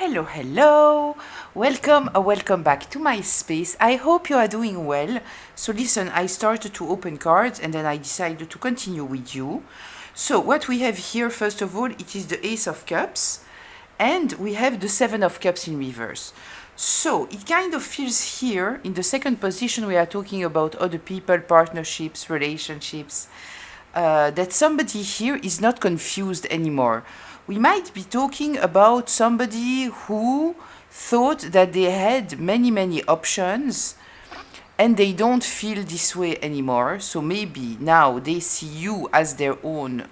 Hello, hello. Welcome back to my space. I hope you are doing well. So listen, I started to open cards and then I decided to continue with you. So what we have here, first of all, it is the Ace of Cups and we have the Seven of Cups in reverse. So it kind of feels here in the second position we are talking about other people, partnerships, relationships, that somebody here is not confused anymore. We might be talking about somebody who thought that they had many options and they don't feel this way anymore. So maybe now they see you as their only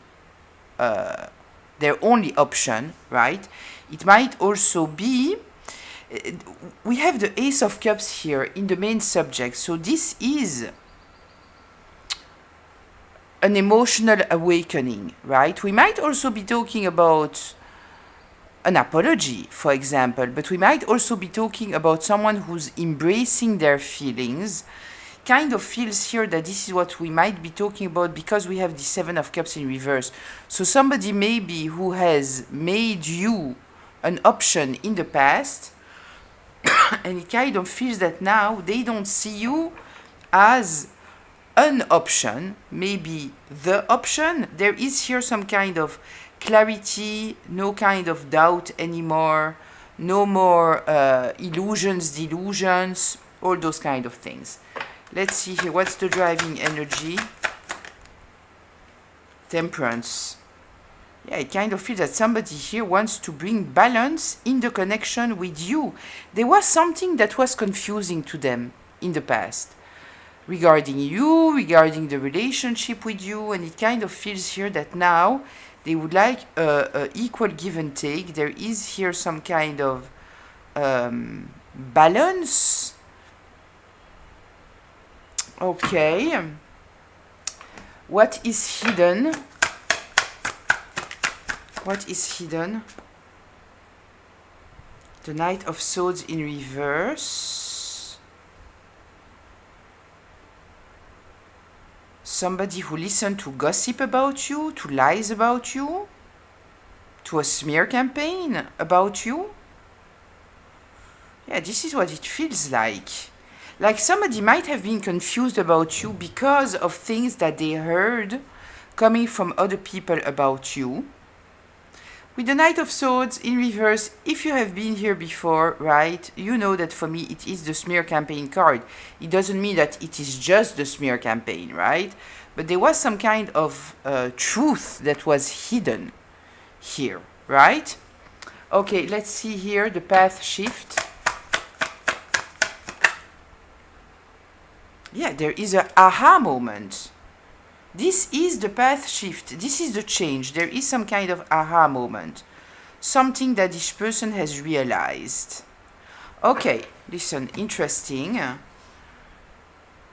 option, right? It might also be we have the Ace of Cups here in the main subject. So this is an emotional awakening, right? We might also be talking about an apology, for example, but we might also be talking about someone who's embracing their feelings. Kind of feels here that this is what we might be talking about because we have the Seven of Cups in reverse. So somebody maybe who has made you an option in the past and it kind of feels that now they don't see you as an option, maybe the option. There is here some kind of clarity, no kind of doubt anymore, no more illusions, delusions, all those kind of things. Let's see here, what's the driving energy? Temperance. Yeah, it kind of feels that somebody here wants to bring balance in the connection with you. There was something that was confusing to them in the past regarding you, regarding the relationship with you, and it kind of feels here that now they would like a equal give and take. There is here some kind of balance. Okay. What is hidden? What is hidden? The Knight of Swords in reverse. Somebody who listened to gossip about you, to lies about you, to a smear campaign about you. Yeah, this is what it feels like. Like somebody might have been confused about you because of things that they heard coming from other people about you. With the Knight of Swords in reverse, if you have been here before, right, you know that for me it is the smear campaign card. It doesn't mean that it is just the smear campaign, right? But there was some kind of truth that was hidden here, right? Okay, let's see here the path shift. Yeah, there is a aha moment. This is the path shift. This is the change. There is some kind of aha moment. Something that this person has realized. Okay, listen, interesting. Yeah,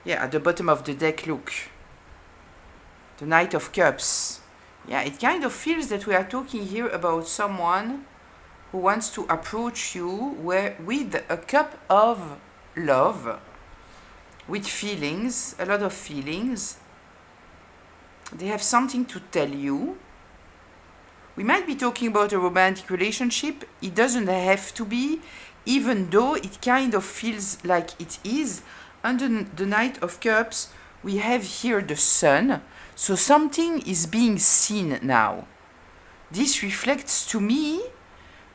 at the bottom of the deck, look. The Knight of Cups. Yeah, it kind of feels that we are talking here about someone who wants to approach you with a cup of love, with feelings, a lot of feelings. They have something to tell you. We might be talking about a romantic relationship. It doesn't have to be, even though it kind of feels like it is. Under the Knight of Cups, we have here the Sun. So something is being seen now. This reflects to me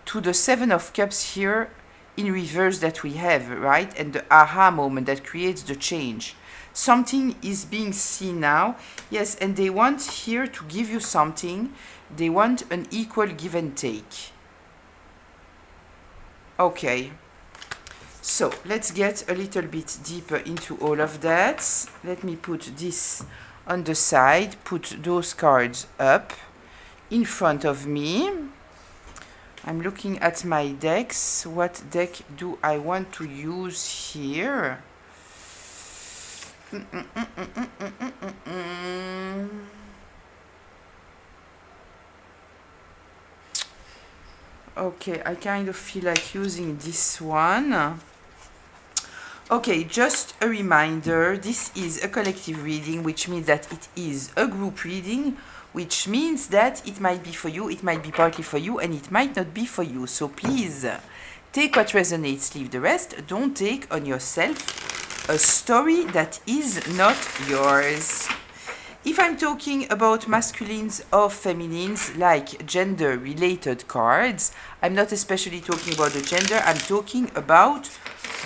to the Seven of Cups here in reverse that we have, right? And the aha moment that creates the change. Something is being seen now. Yes, and they want here to give you something. They want an equal give and take. Okay. So, let's get a little bit deeper into all of that. Let me put this on the side. Put those cards up in front of me. I'm looking at my decks. What deck do I want to use here? Okay, I kind of feel like using this one. Okay, just a reminder, this is a collective reading, which means that it is a group reading which means that it might be for you, it might be partly for you, and it might not be for you. So please take what resonates, leave the rest. Don't take on yourself a story that is not yours. If I'm talking about masculines or feminines, like gender-related cards, I'm not especially talking about the gender, I'm talking about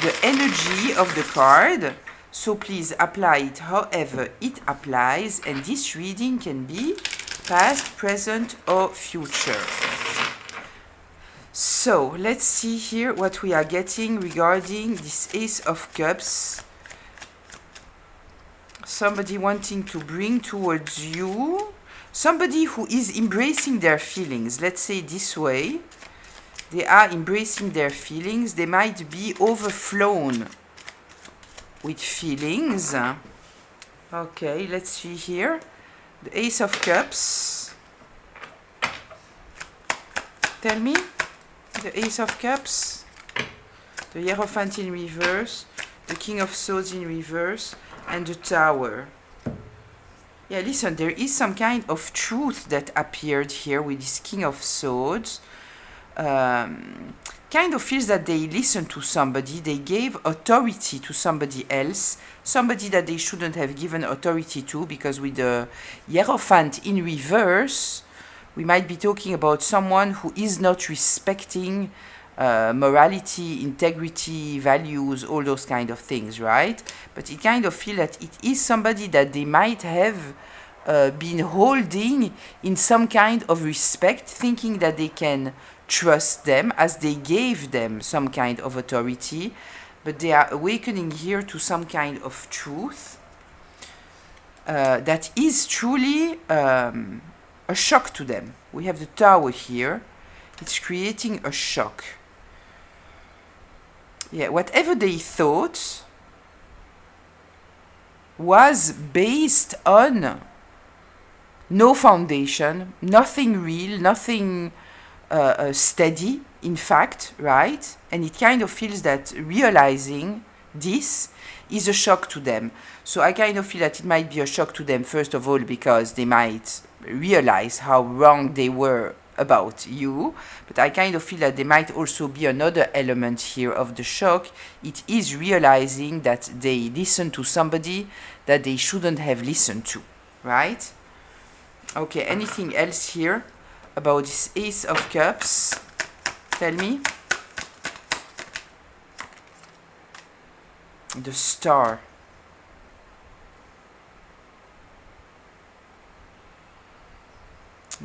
the energy of the card. So please apply it however it applies, and this reading can be past, present, or future. So let's see here what we are getting regarding this Ace of Cups. Somebody wanting to bring towards you, somebody who is embracing their feelings. Let's say this way. They are embracing their feelings. They might be overflown with feelings. Okay, let's see here. The Ace of Cups. Tell me. The Ace of Cups. The Hierophant in reverse. The King of Swords in reverse. And the Tower. Yeah, listen, there is some kind of truth that appeared here with this King of Swords. Kind of feels that they listened to somebody, they gave authority to somebody else, somebody that they shouldn't have given authority to, because with the Hierophant in reverse, we might be talking about someone who is not respecting morality, integrity, values, all those kind of things, right? But it kind of feels that it is somebody that they might have been holding in some kind of respect, thinking that they can trust them as they gave them some kind of authority, but they are awakening here to some kind of truth that is truly a shock to them. We have the Tower here. It's creating a shock. Yeah, whatever they thought was based on no foundation, nothing real, nothing steady, in fact, right? And it kind of feels that realizing this is a shock to them. So I kind of feel that it might be a shock to them, first of all, because they might realize how wrong they were about you, but I kind of feel that there might also be another element here of the shock. It is realizing that they listened to somebody that they shouldn't have listened to, right? Okay, anything else here about this Ace of Cups? Tell me. The Star.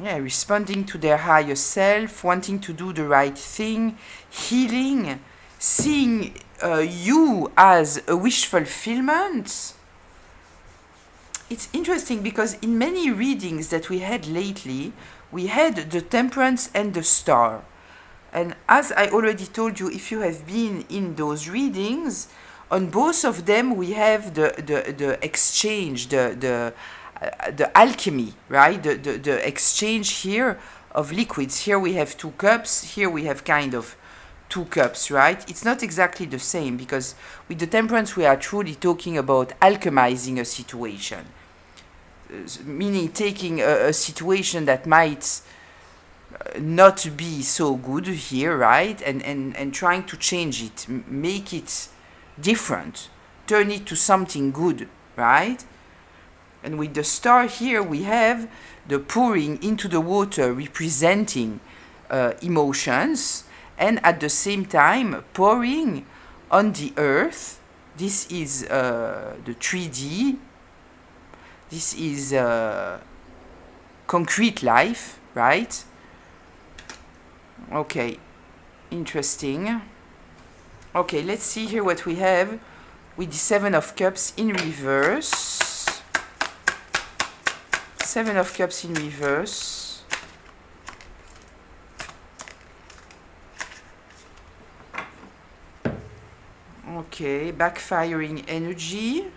Yeah, responding to their higher self, wanting to do the right thing, healing, seeing you as a wish fulfillment. It's interesting because in many readings that we had lately, we had the Temperance and the Star. And as I already told you, if you have been in those readings, on both of them we have the exchange, the alchemy, right? The exchange here of liquids. Here we have two cups, here we have kind of two cups, right? It's not exactly the same, because with the Temperance we are truly talking about alchemizing a situation, meaning taking a situation that might not be so good here, right? And trying to change it, make it different, turn it to something good, right? And with the Star here, we have the pouring into the water representing emotions, and at the same time pouring on the earth. This is the 3D. This is concrete life, right? Okay, interesting. Okay, let's see here what we have with the Seven of Cups in reverse. Seven of Cups in reverse. Okay, backfiring energy.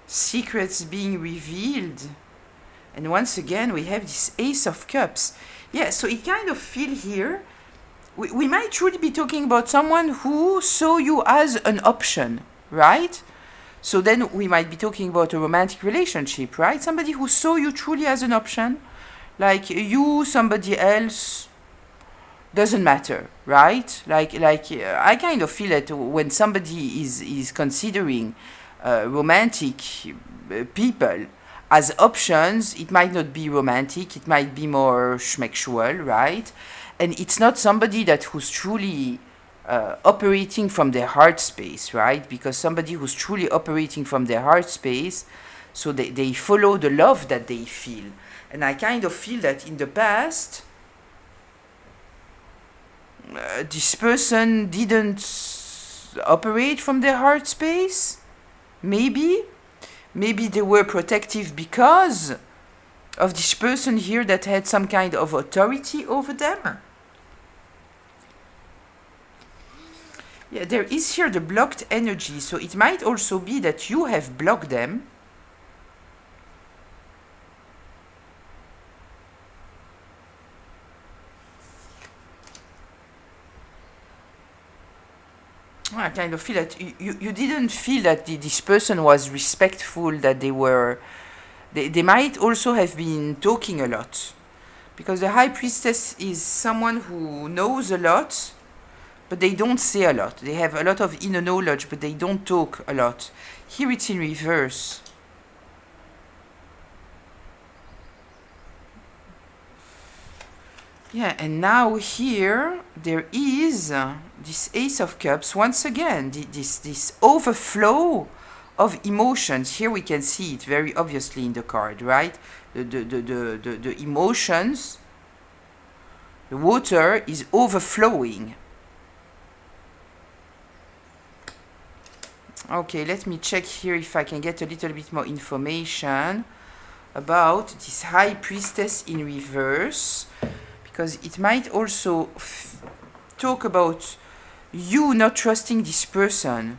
Secrets being revealed. And once again, we have this Ace of Cups. Yeah, so it kind of feels here, we might truly be talking about someone who saw you as an option, right? So then we might be talking about a romantic relationship, right? Somebody who saw you truly as an option, like you, somebody else, doesn't matter, right? I kind of feel that when somebody is considering romantic people as options, it might not be romantic, it might be more schmexual, right? And it's not somebody who's truly operating from their heart space, right? Because somebody who's truly operating from their heart space, so they follow the love that they feel. And I kind of feel that in the past, this person didn't operate from their heart space. Maybe they were protective because of this person here that had some kind of authority over them. Yeah, there is here the blocked energy, so it might also be that you have blocked them. I kind of feel that you didn't feel that this person was respectful, that they might also have been talking a lot. Because the High Priestess is someone who knows a lot, but they don't say a lot. They have a lot of inner knowledge, but they don't talk a lot. Here it's in reverse. Yeah, and now here there is this Ace of Cups. Once again, this overflow of emotions. Here we can see it very obviously in the card, right? The emotions, the water is overflowing. Okay, let me check here if I can get a little bit more information about this High Priestess in reverse, because it might also talk about you not trusting this person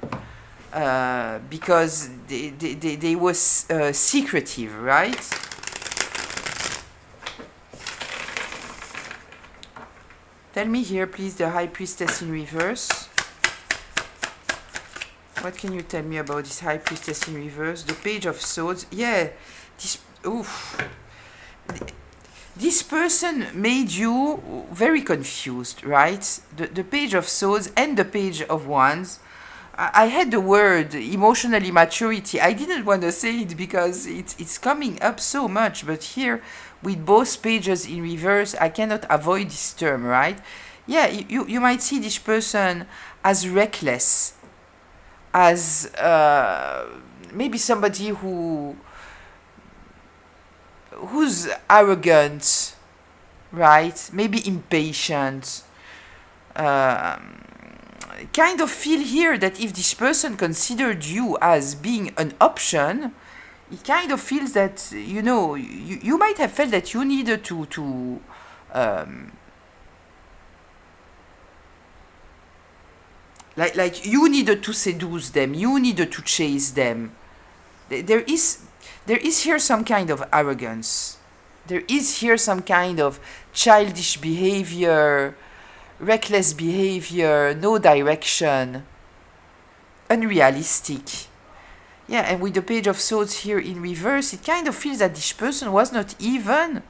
because they were secretive, right? Tell me here, please, the High Priestess in reverse. What can you tell me about this High Priestess in reverse? The Page of Swords. Yeah, this person made you very confused, right? The Page of Swords and the Page of Wands. I had the word emotional immaturity. I didn't want to say it because it's coming up so much, but here with both pages in reverse, I cannot avoid this term, right? Yeah, you might see this person as reckless, as maybe somebody who's arrogant, right? Maybe impatient. Kind of feel here that if this person considered you as being an option, it kind of feels that, you might have felt that you needed to like you needed to seduce them, you needed to chase them. There is here some kind of arrogance. There is here some kind of childish behavior, reckless behavior, no direction, unrealistic. Yeah, and with the Page of Swords here in reverse, it kind of feels that this person was not even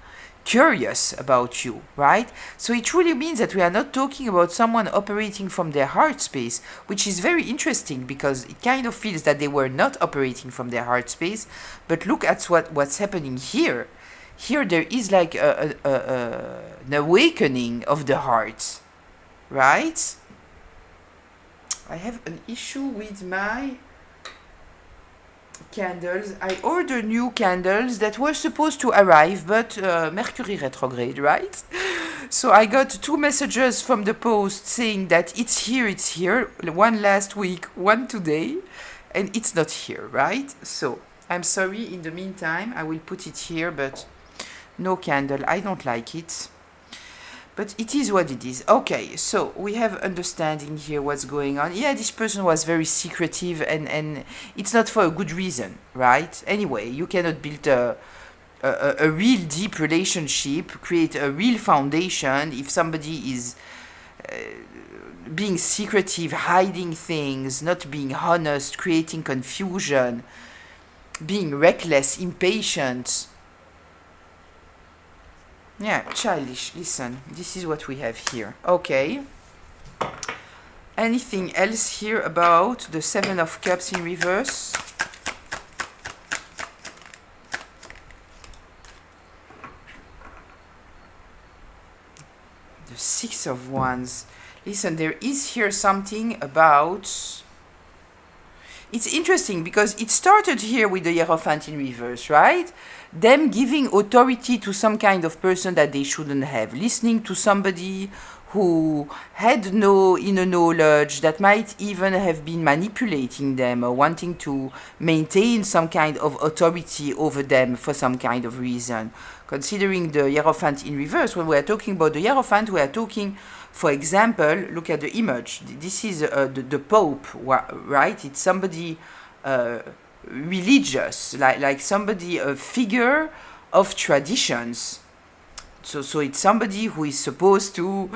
curious about you, right? So it really means that we are not talking about someone operating from their heart space, which is very interesting because it kind of feels that they were not operating from their heart space. But look at what's happening here. Here there is like an awakening of the heart, right? I have an issue with my candles. I ordered new candles that were supposed to arrive, but Mercury retrograde, right? So I got 2 messages from the post saying that it's here, one last week, one today, and it's not here, right? So I'm sorry, in the meantime, I will put it here, but no candle. I don't like it. But it is what it is. Okay, so we have understanding here what's going on. Yeah, this person was very secretive and it's not for a good reason, right? Anyway, you cannot build a real deep relationship, create a real foundation if somebody is being secretive, hiding things, not being honest, creating confusion, being reckless, impatient. Yeah, childish. Listen, this is what we have here. Okay. Anything else here about the Seven of Cups in reverse? The Six of Wands. Listen, there is here something about... It's interesting because it started here with the Hierophant in reverse, right? Them giving authority to some kind of person that they shouldn't have. Listening to somebody who had no inner knowledge, that might even have been manipulating them or wanting to maintain some kind of authority over them for some kind of reason. Considering the Hierophant in reverse, when we are talking about the Hierophant, we are talking, for example, look at the image. This is the Pope, right? It's somebody religious, like somebody, a figure of traditions. So it's somebody who is supposed to,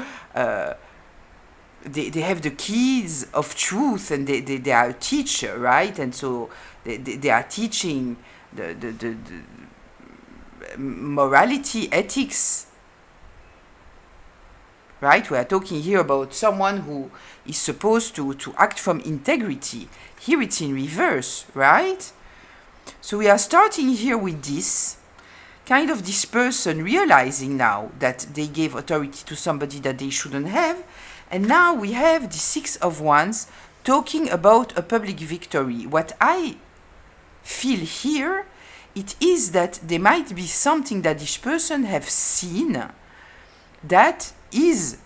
they have the keys of truth, and they are a teacher, right? And so they are teaching the morality, ethics, right? We are talking here about someone who is supposed to act from integrity. Here it's in reverse, right? So we are starting here with this kind of this person realizing now that they gave authority to somebody that they shouldn't have. And now we have the Six of Wands talking about a public victory. What I feel here, it is that there might be something that this person have seen that is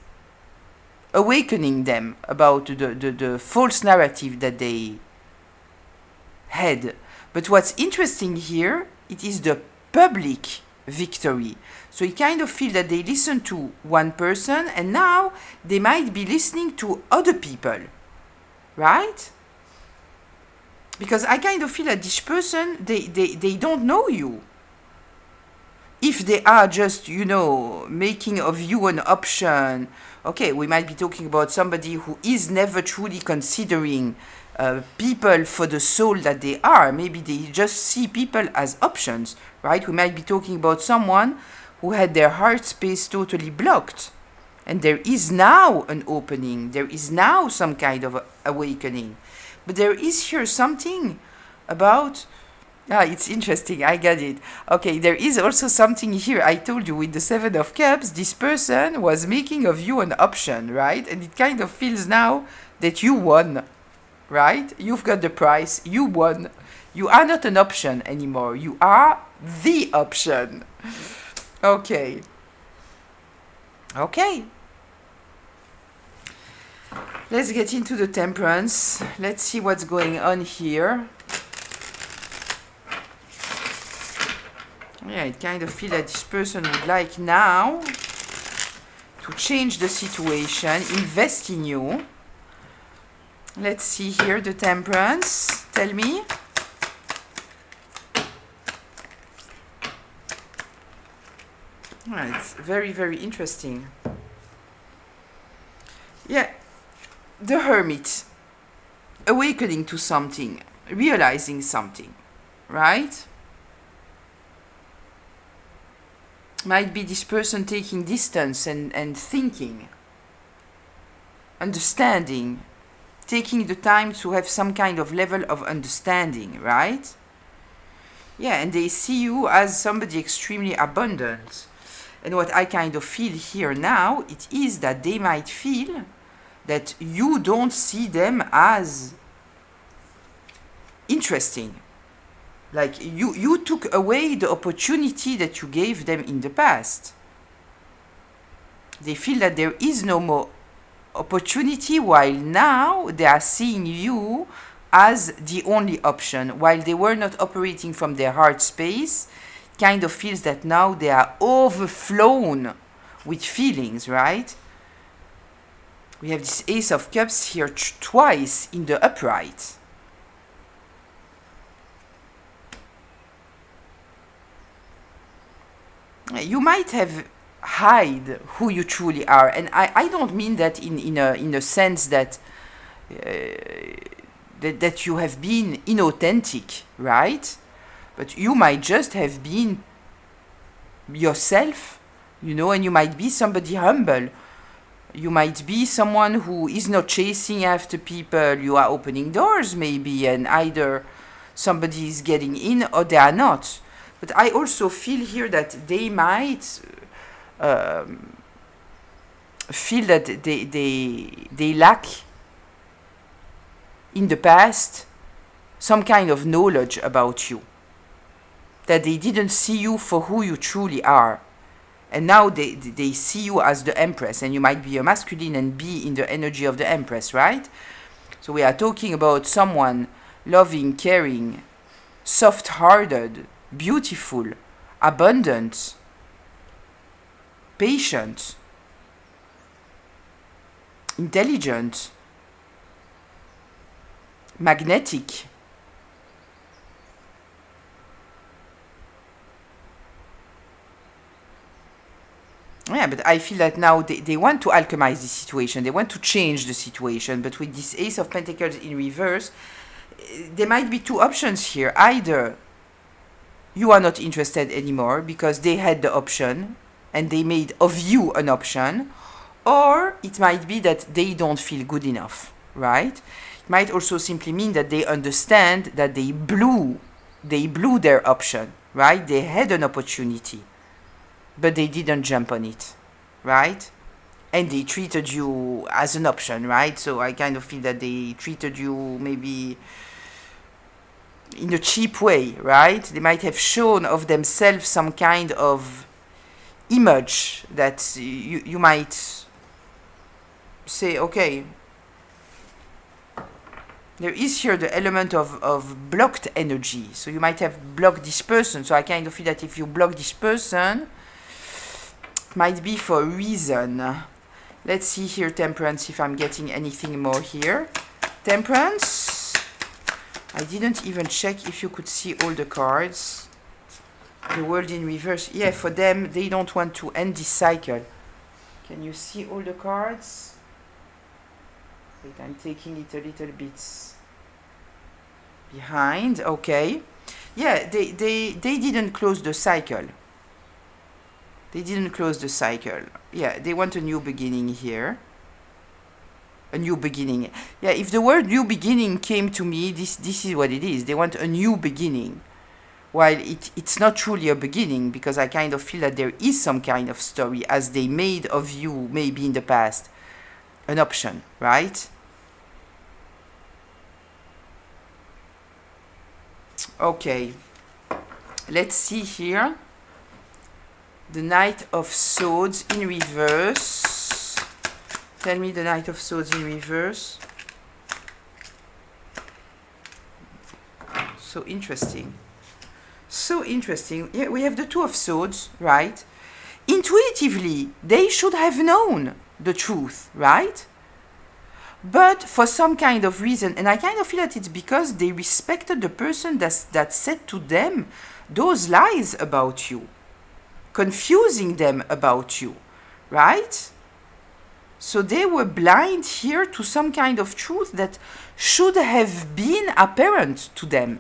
awakening them about the false narrative that they had. But what's interesting here, it is the public victory. So you kind of feel that they listen to one person and now they might be listening to other people, right? Because I kind of feel that this person, they don't know you. If they are just, making of you an option, okay, we might be talking about somebody who is never truly considering people for the soul that they are. Maybe they just see people as options, right? We might be talking about someone who had their heart space totally blocked. And there is now an opening. There is now some kind of awakening. But there is here something about... it's interesting. I got it. Okay, there is also something here. I told you with the Seven of Cups, this person was making of you an option, right? And it kind of feels now that you won, right? You've got the prize. You won. You are not an option anymore. You are the option. Okay. Okay. Let's get into the Temperance. Let's see what's going on here. Yeah, it kind of feels that this person would like now to change the situation, invest in you. Let's see here, the Temperance. Tell me. It's very, very interesting. Yeah, the Hermit. Awakening to something, realizing something, right? Might be this person taking distance and thinking, understanding, taking the time to have some kind of level of understanding, right? Yeah, and they see you as somebody extremely abundant. And what I kind of feel here now, it is that they might feel that you don't see them as interesting. Like you took away the opportunity that you gave them in the past. They feel that there is no more opportunity, while now they are seeing you as the only option. While they were not operating from their heart space, kind of feels that now they are overflown with feelings, right? We have this Ace of Cups here twice in the upright. You might have hide who you truly are. And I don't mean that in a sense that that you have been inauthentic, right? But you might just have been yourself, you know, and you might be somebody humble. You might be someone who is not chasing after people. You are opening doors, maybe, and either somebody is getting in or they are not. But I also feel here that they might feel that they lack in the past some kind of knowledge about you. That they didn't see you for who you truly are. And now they see you as the Empress, and you might be a masculine and be in the energy of the Empress, right? So we are talking about someone loving, caring, soft-hearted, beautiful, abundant, patient, intelligent, magnetic. Yeah, but I feel that now they want to alchemize the situation. They want to change the situation. But with this Ace of Pentacles in reverse, there might be two options here. Either you are not interested anymore because they had the option and they made of you an option, or it might be that they don't feel good enough, right? It might also simply mean that they understand that they blew their option, right? They had an opportunity, but they didn't jump on it, right? And they treated you as an option, right? So I kind of feel that they treated you maybe in a cheap way, right? They might have shown of themselves some kind of image that you might say, okay, there is here the element of blocked energy. So you might have blocked this person. So I kind of feel that if you block this person, might be for a reason. Let's see here, Temperance, if I'm getting anything more here. Temperance, I didn't even check if you could see all the cards. The World in reverse. Yeah, for them, they don't want to end this cycle. Can you see all the cards? Wait, I'm taking it a little bit behind. Okay. Yeah, they didn't close the cycle. They didn't close the cycle. Yeah, they want a new beginning here. A new beginning. Yeah, if the word new beginning came to me, this is what it is. They want a new beginning. While it's not truly a beginning, because I kind of feel that there is some kind of story as they made of you, maybe in the past, an option, right? Okay. Let's see here. The Knight of Swords in reverse. Tell me the Knight of Swords in reverse. So interesting. So interesting. Yeah, we have the Two of Swords, right? Intuitively, they should have known the truth, right? But for some kind of reason, and I kind of feel that it's because they respected the person that said to them those lies about you, confusing them about you, right? So they were blind here to some kind of truth that should have been apparent to them.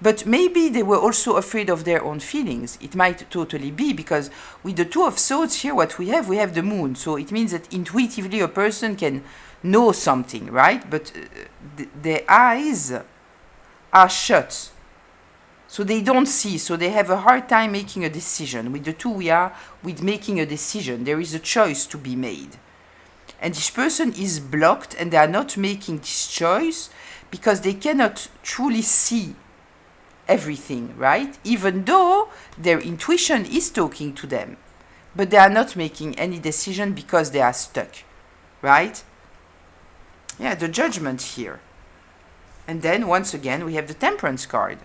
But maybe they were also afraid of their own feelings. It might totally be, because with the Two of Swords here, what we have the Moon. So it means that intuitively a person can know something, right? But their eyes are shut. So they don't see, so they have a hard time making a decision. With the two, we are with making a decision. There is a choice to be made. And this person is blocked, and they are not making this choice because they cannot truly see everything, right? Even though their intuition is talking to them. But they are not making any decision because they are stuck, right? Yeah, the Judgment here. And then, once again, we have the Temperance card.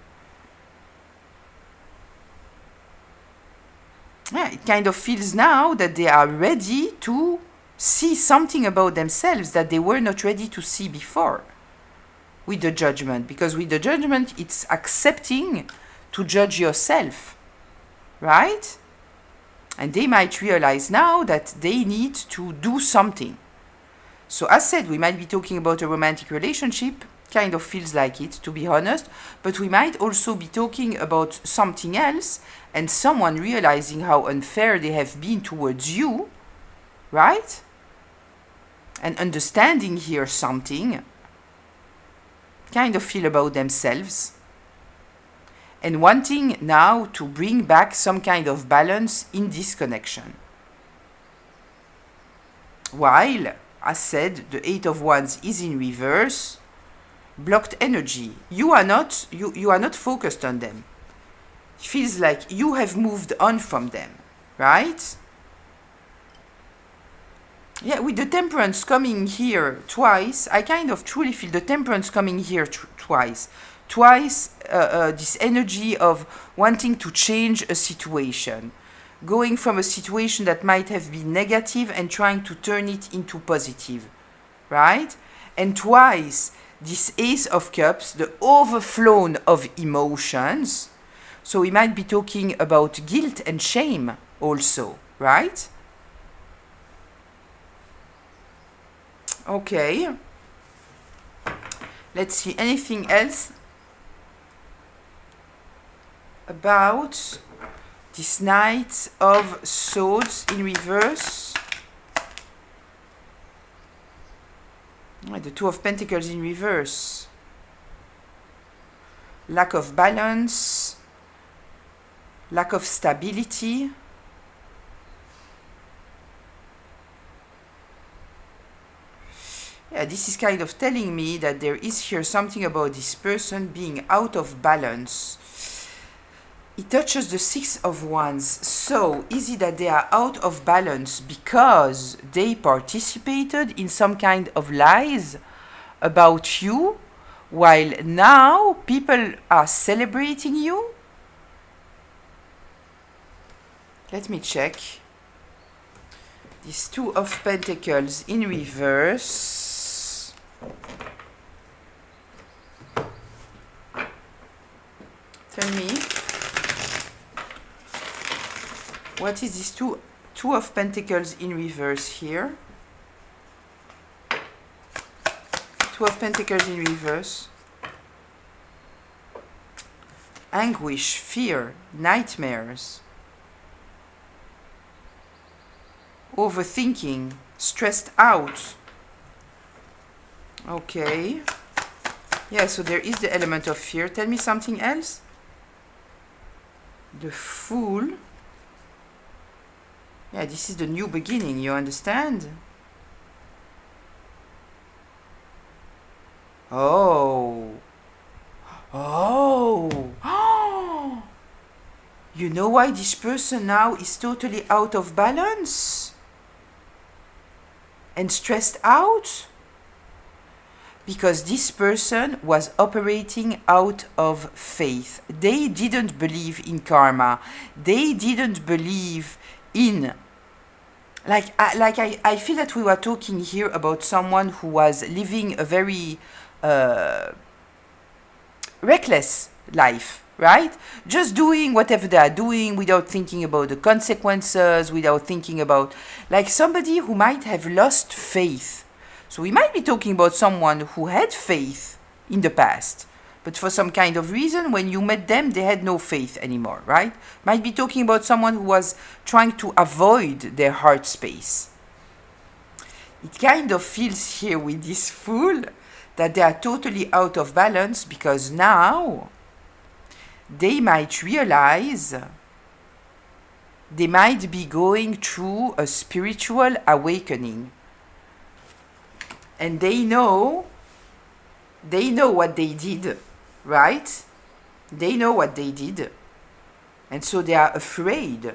Yeah, it kind of feels now that they are ready to see something about themselves that they were not ready to see before with the Judgment. Because with the Judgment, it's accepting to judge yourself, right? And they might realize now that they need to do something. So as said, we might be talking about a romantic relationship, kind of feels like it, to be honest, but we might also be talking about something else and someone realizing how unfair they have been towards you, right? And understanding here something, kind of feel about themselves, and wanting now to bring back some kind of balance in this connection. While, as said, the Eight of Wands is in reverse, blocked energy. You are not focused on them. It feels like you have moved on from them, right? Yeah, with the Temperance coming here twice, I kind of truly feel the Temperance coming here twice. This energy of wanting to change a situation, going from a situation that might have been negative and trying to turn it into positive, right? And twice, this Ace of Cups, the overflow of emotions. So we might be talking about guilt and shame also, right? Okay. Let's see, anything else about this Knight of Swords in reverse? The Two of Pentacles in reverse. Lack of balance, lack of stability. Yeah, this is kind of telling me that there is here something about this person being out of balance. It touches the Six of Wands. So, is it that they are out of balance because they participated in some kind of lies about you, while now people are celebrating you? Let me check. This Two of Pentacles in reverse. Tell me, what is this Two of Pentacles in reverse here? Two of Pentacles in reverse. Anguish, fear, nightmares, overthinking, stressed out. Okay. Yeah, so there is the element of fear. Tell me something else. The Fool. Yeah, this is the new beginning, you understand? Oh. Oh. You know why this person now is totally out of balance? And stressed out? Because this person was operating out of faith. They didn't believe in karma. They didn't believe in... I feel that we were talking here about someone who was living a very reckless life, right? Just doing whatever they are doing without thinking about the consequences, without thinking about... Like somebody who might have lost faith. So we might be talking about someone who had faith in the past, but for some kind of reason, when you met them, they had no faith anymore, right? Might be talking about someone who was trying to avoid their heart space. It kind of feels here with this Fool that they are totally out of balance because now they might realize they might be going through a spiritual awakening. And they know what they did, right? They know what they did. And so they are afraid.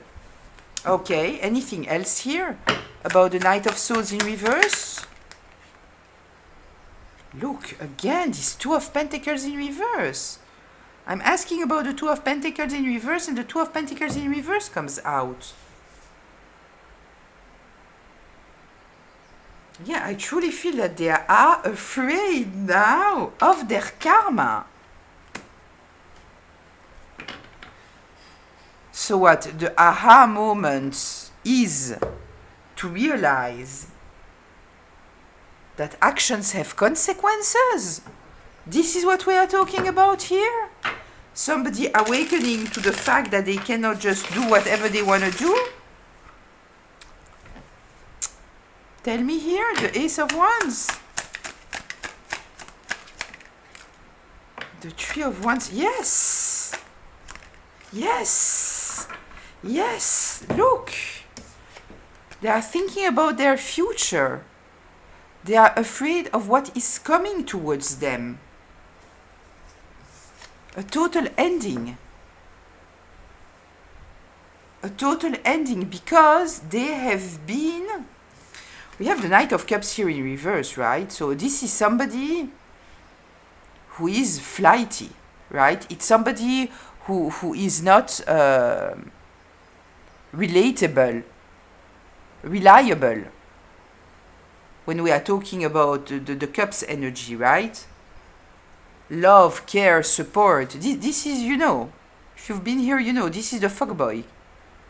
Okay, anything else here about the Knight of Swords in reverse? Look, again, this Two of Pentacles in reverse. I'm asking about the Two of Pentacles in reverse, and the Two of Pentacles in reverse comes out. Yeah, I truly feel that they are afraid now of their karma. So what? The aha moment is to realize that actions have consequences. This is what we are talking about here. Somebody awakening to the fact that they cannot just do whatever they want to do. Tell me here, the Ace of Wands. The Three of Wands. Yes. Yes. Yes. Look. They are thinking about their future. They are afraid of what is coming towards them. A total ending. A total ending because they have been... We have the Knight of Cups here in reverse, right? So this is somebody who is flighty, right? It's somebody who is not relatable, reliable. When we are talking about the Cups energy, right? Love, care, support. This is, you know, if you've been here, you know, this is the fuckboy.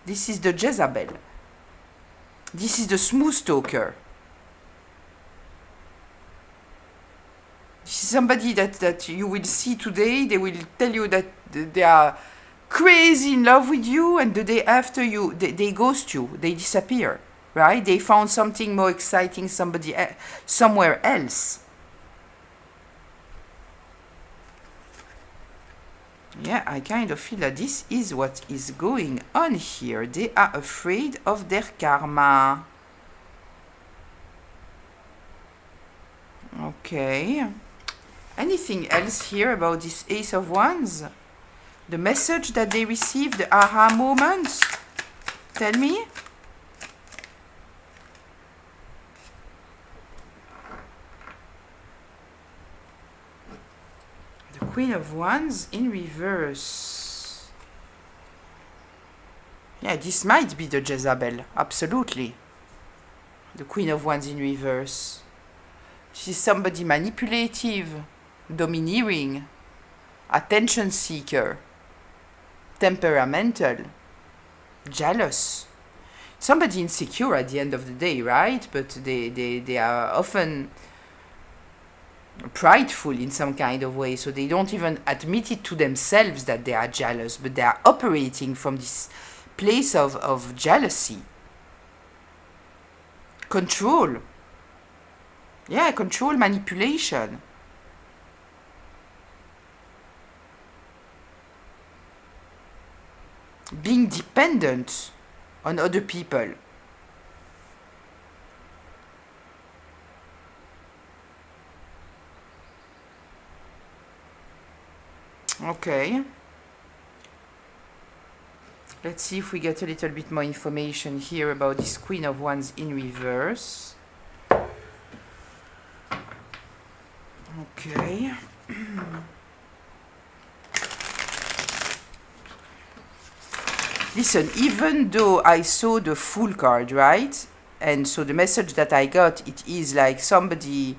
This is the Jezebel. This is the smooth talker. This is somebody that you will see today. They will tell you that they are crazy in love with you, and the day after they ghost you. They disappear, right? They found something more exciting somewhere else. Yeah, I kind of feel that this is what is going on here. They are afraid of their karma. Okay. Anything else here about this Ace of Wands? The message that they received, the aha moment? Tell me. The Queen of Wands in reverse. Yeah, this might be the Jezebel. Absolutely. The Queen of Wands in reverse. She's somebody manipulative, domineering, attention seeker, temperamental, jealous. Somebody insecure at the end of the day, right? But they are often prideful in some kind of way, so they don't even admit it to themselves that they are jealous, but they are operating from this place of jealousy. Control. Yeah, control, manipulation. Being dependent on other people. Okay. Let's see if we get a little bit more information here about this Queen of Wands in reverse. Okay. Listen, even though I saw the Fool card, right? And so the message that I got, it is like somebody...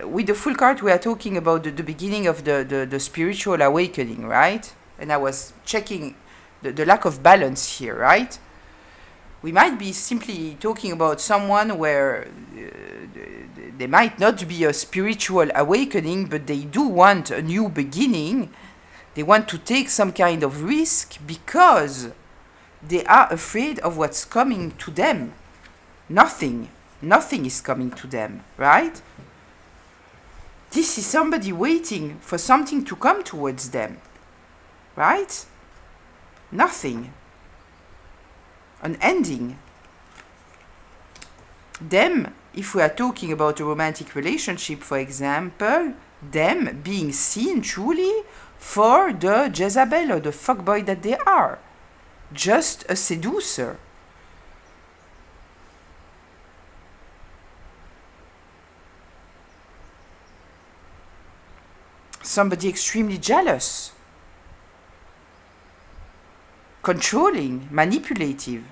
With the Fool card, we are talking about the beginning of the spiritual awakening, right? And I was checking the lack of balance here, right? We might be simply talking about someone where there might not be a spiritual awakening, but they do want a new beginning. They want to take some kind of risk because they are afraid of what's coming to them. Nothing is coming to them, right? This is somebody waiting for something to come towards them, right? Nothing. An ending. Them, if we are talking about a romantic relationship, for example, them being seen truly for the Jezebel or the fuckboy that they are. Just a seducer. Somebody extremely jealous. Controlling, manipulative.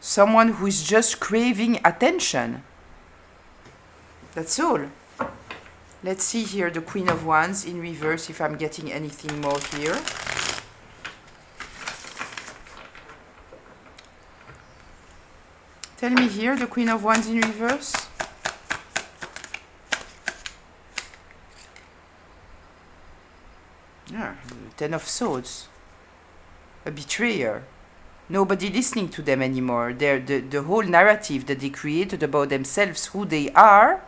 Someone who is just craving attention. That's all. Let's see here the Queen of Wands in reverse, if I'm getting anything more here. Tell me here the Queen of Wands in reverse. Yeah, Ten of Swords. A betrayer. Nobody listening to them anymore. The whole narrative that they created about themselves, who they are,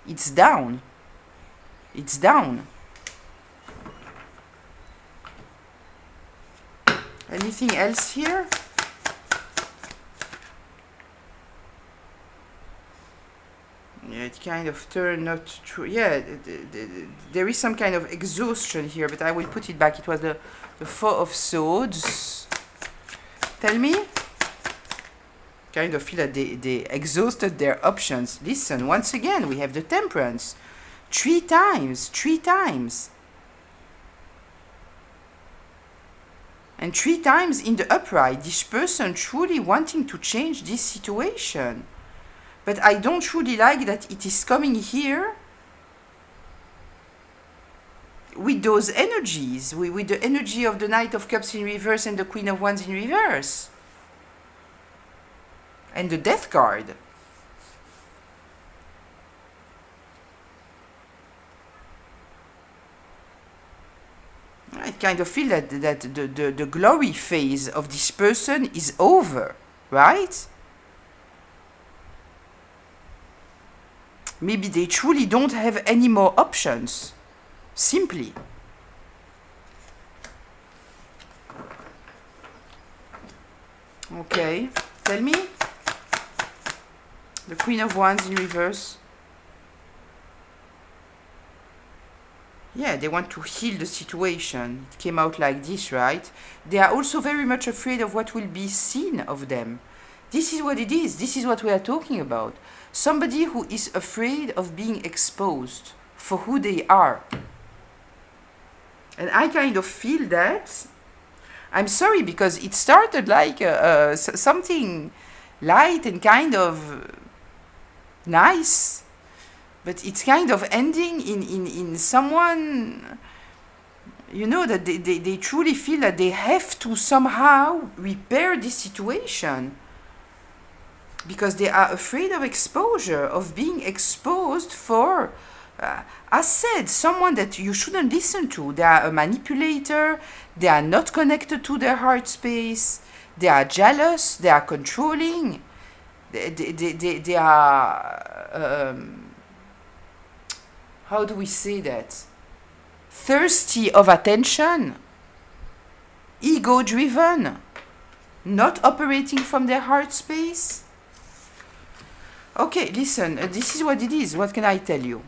it's down. It's down. Anything else here? Yeah, it kind of turned not true. Yeah, there is some kind of exhaustion here, but I will put it back. It was the Four of Swords. Tell me. Kind of feel that they exhausted their options. Listen, once again, we have the Temperance. 3 times. 3 times. And 3 times in the upright, this person truly wanting to change this situation. But I don't really like that it is coming here with those energies, with the energy of the Knight of Cups in reverse and the Queen of Wands in reverse. And the Death card. I kind of feel that the glory phase of this person is over, right? Maybe they truly don't have any more options. Simply. Okay, tell me. The Queen of Wands in reverse. Yeah, they want to heal the situation. It came out like this, right? They are also very much afraid of what will be seen of them. This is what it is. This is what we are talking about. Somebody who is afraid of being exposed for who they are. And I kind of feel that. I'm sorry, because it started like something light and kind of nice. But it's kind of ending in someone, you know, that they truly feel that they have to somehow repair this situation. Because they are afraid of exposure, of being exposed for, as said, someone that you shouldn't listen to. They are a manipulator, they are not connected to their heart space, they are jealous, they are controlling, they are, how do we say that? Thirsty of attention, ego-driven, not operating from their heart space. Okay, listen, this is what it is. What can I tell you?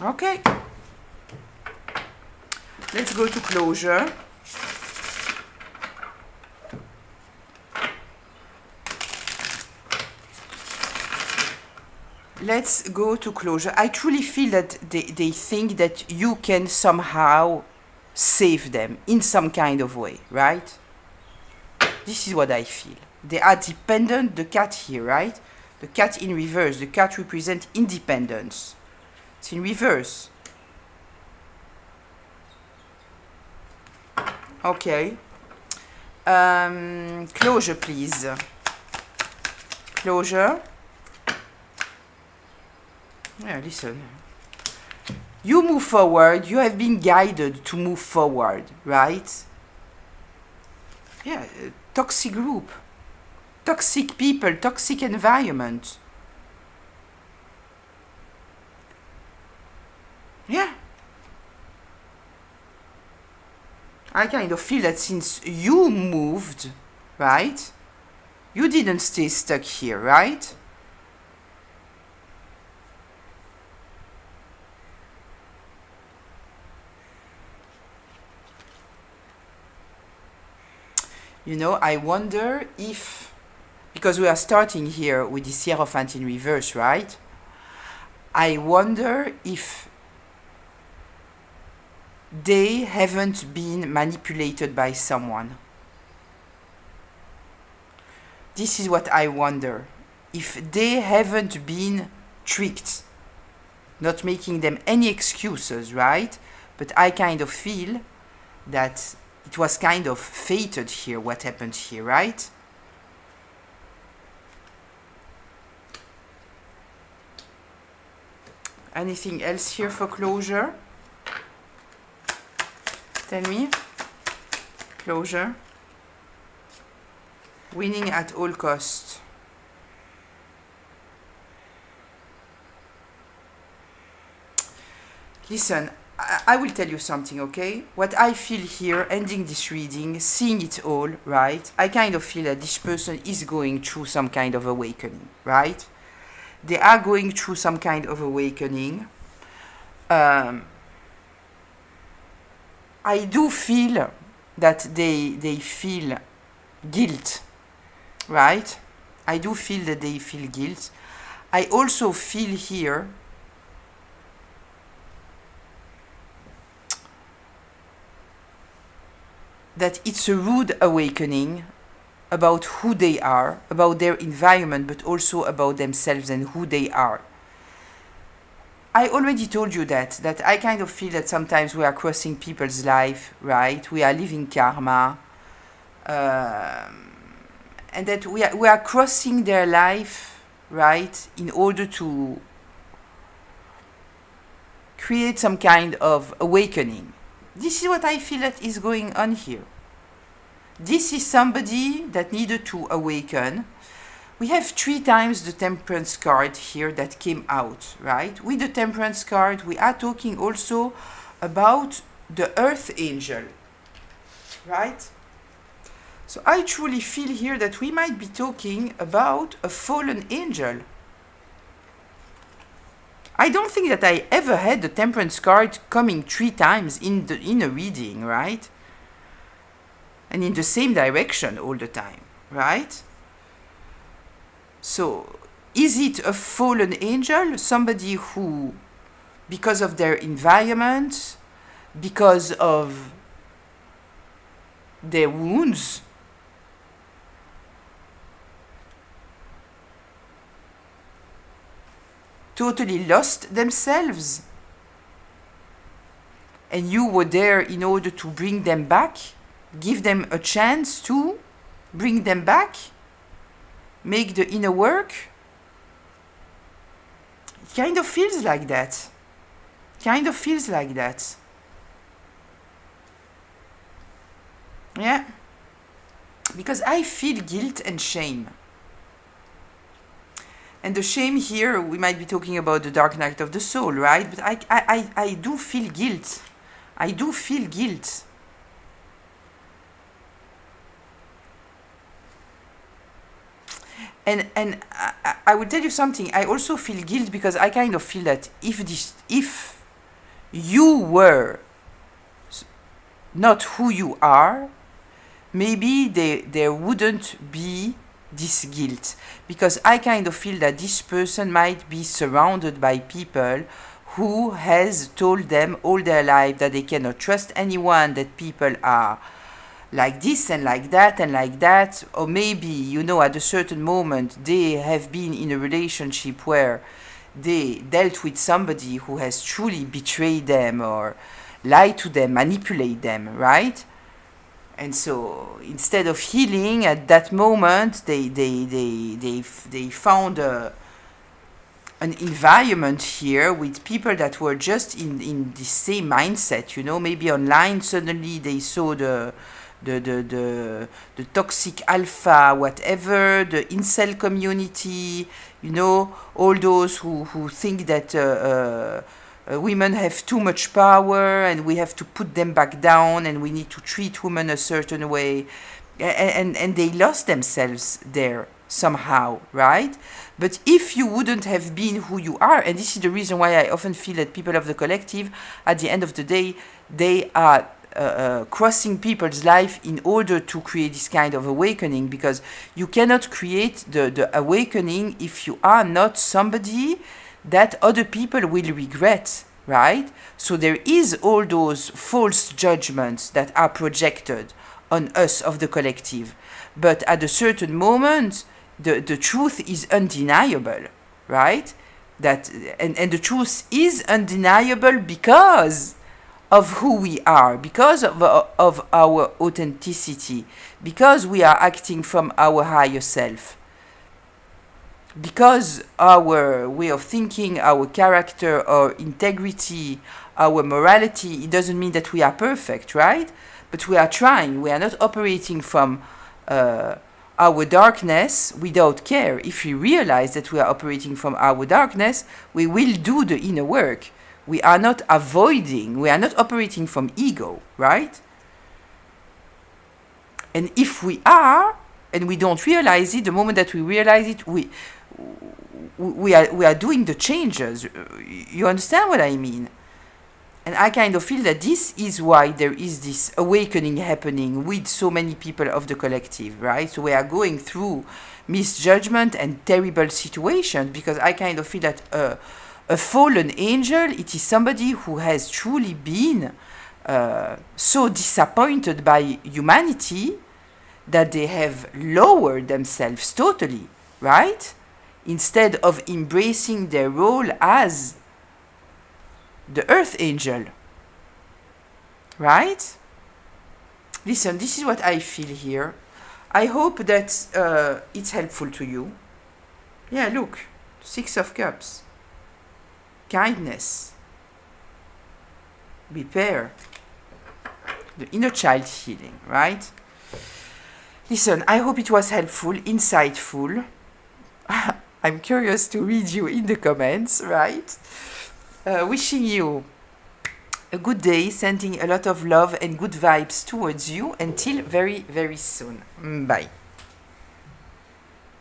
Okay. Let's go to closure. Let's go to closure. I truly feel that they think that you can somehow save them in some kind of way, right? This is what I feel. They are dependent, the cat here, right? The cat in reverse. The cat represents independence. It's in reverse. Okay. Closure, please. Closure. Yeah, listen. You move forward. You have been guided to move forward, right? Yeah, toxic group. Toxic people, toxic environment. Yeah. I kind of feel that since you moved, right? You didn't stay stuck here, right? You know, I wonder if, because we are starting here with the Hierophant in reverse, right? I wonder if they haven't been manipulated by someone. This is what I wonder. If they haven't been tricked not making them any excuses, right? But I kind of feel that it was kind of fated here, what happened here, right? Anything else here for closure? Tell me. Closure. Winning at all costs. Listen, I will tell you something, okay? What I feel here, ending this reading, seeing it all, right? I kind of feel that this person is going through some kind of awakening, right? They are going through some kind of awakening. I do feel that they feel guilt, right? I do feel that they feel guilt. I also feel here that it's a rude awakening about who they are, about their environment, but also about themselves and who they are. I already told you that I kind of feel that sometimes we are crossing people's life, right? We are living karma, and that we are crossing their life, right, in order to create some kind of awakening. This is what I feel that is going on here. This is somebody that needed to awaken. We have 3 times the Temperance card here that came out, right? With the Temperance card, we are talking also about the Earth Angel, right? So I truly feel here that we might be talking about a fallen angel. I don't think that I ever had the Temperance card coming 3 times in a reading, right? And in the same direction all the time, right? So, is it a fallen angel? Somebody who, because of their environment, because of their wounds, totally lost themselves, and you were there in order to bring them back, give them a chance to bring them back, make the inner work? It kind of feels like that. Kind of feels like that. Yeah. Because I feel guilt and shame. And the shame here, we might be talking about the dark night of the soul, right? But I do feel guilt. I do feel guilt. And I will tell you something. I also feel guilt because I kind of feel that if you were not who you are, maybe there wouldn't be this guilt. Because I kind of feel that this person might be surrounded by people who has told them all their life that they cannot trust anyone, that people are like this and like that and like that. Or maybe, you know, at a certain moment they have been in a relationship where they dealt with somebody who has truly betrayed them or lied to them, manipulate them, right? And so instead of healing at that moment, they found an environment here with people that were just in the same mindset, you know. Maybe online suddenly they saw the toxic alpha, whatever, the incel community, you know, all those who think that women have too much power and we have to put them back down and we need to treat women a certain way. And they lost themselves there somehow, right? But if you wouldn't have been who you are, and this is the reason why I often feel that people of the collective, at the end of the day, they are crossing people's life in order to create this kind of awakening, because you cannot create the awakening if you are not somebody that other people will regret, right? So there is all those false judgments that are projected on us of the collective. But at a certain moment, the truth is undeniable, right? that, and the truth is undeniable because of who we are, because of our authenticity, because we are acting from our higher self, because our way of thinking, our character, our integrity, our morality, it doesn't mean that we are perfect, right? But we are trying. We are not operating from our darkness without care. If we realize that we are operating from our darkness, we will do the inner work. We are not avoiding, we are not operating from ego, right? And if we are, and we don't realize it, the moment that we realize it, we are doing the changes. You understand what I mean? And I kind of feel that this is why there is this awakening happening with so many people of the collective, right? So we are going through misjudgment and terrible situations, because I kind of feel that a fallen angel, it is somebody who has truly been so disappointed by humanity that they have lowered themselves totally, right? Instead of embracing their role as the earth angel, right? Listen, this is what I feel here. I hope that it's helpful to you. Yeah, look, 6 of Cups. Kindness. Repair. The inner child healing, right? Listen, I hope it was helpful, insightful. I'm curious to read you in the comments, right? Wishing you a good day, sending a lot of love and good vibes towards you until very, very soon. Bye.